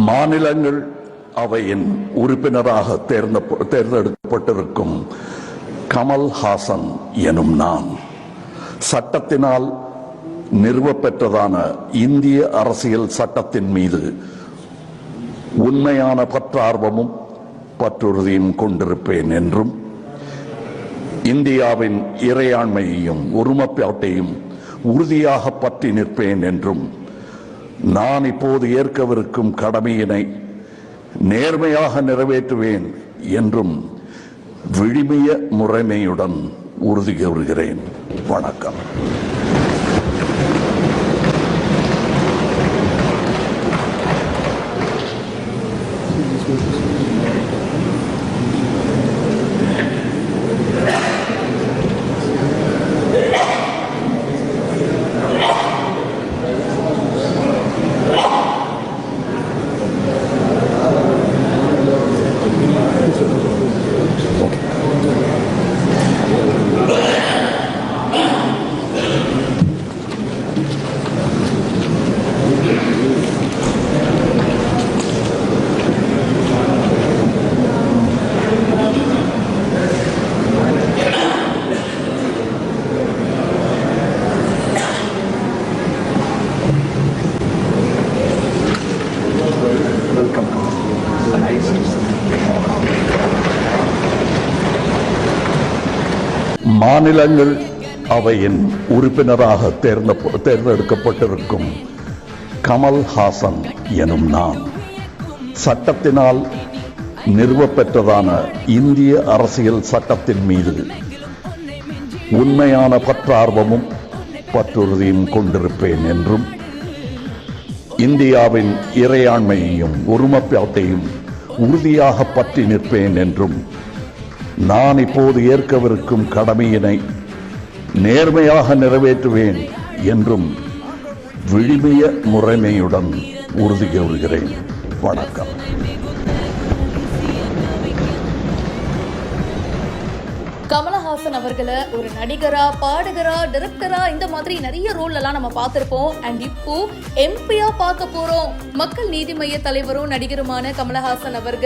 மாநிலங்கள் அவையின் உறுப்பினராக தேர்ந்தெடுக்கப்பட்டிருக்கும் கமல் ஹாசன் எனும் நான் சட்டத்தினால் நிறுவப்பெற்றதான இந்திய அரசியல் சட்டத்தின் மீது உண்மையான பற்றார்வமும் பற்றுறுதியும் கொண்டிருப்பேன் என்றும் இந்தியாவின் இறையாண்மையையும் ஒருமைப்பாட்டையும் உறுதியாக பற்றி நிற்பேன் என்றும் நான் இப்போது ஏற்கவிருக்கும் கடமையினை நேர்மையாக நிறைவேற்றுவேன் என்றும் விழுமிய முறைமையுடன் உறுதி கூறுகிறேன். வணக்கம். மாநிலங்கள் அவையின் உறுப்பினராக தேர்ந்தெடுக்கப்பட்டிருக்கும் கமல் ஹாசன் எனும் நான் சட்டத்தினால் நிறுவப்பெற்றதான இந்திய அரசியல் சட்டத்தின் மீது உண்மையான பற்றார்வமும் பற்றுறுதியும் கொண்டிருப்பேன் என்றும் இந்தியாவின் இறையாண்மையையும் ஒருமைப்பாட்டையும் உறுதியாக பற்றி நிற்பேன் என்றும் நான் இப்போது ஏற்கவிருக்கும் கடமையினை நேர்மையாக நிறைவேற்றுவேன் என்றும் விழுமிய முறைமையுடன் உறுதி கூறுகிறேன். வணக்கம். கமலஹாசன் அவர்களை ஒரு நடிகரா, பாடகரா, டைரக்டரா இந்த மாதிரி நிறைய ரோல் எல்லாம் நம்ம பார்த்திருப்போம். அண்ட் இப்போ எம்பியா பார்க்க போறோம். மக்கள் நீதி மய்ய தலைவரும் நடிகருமான கமலஹாசன் அவர்கள்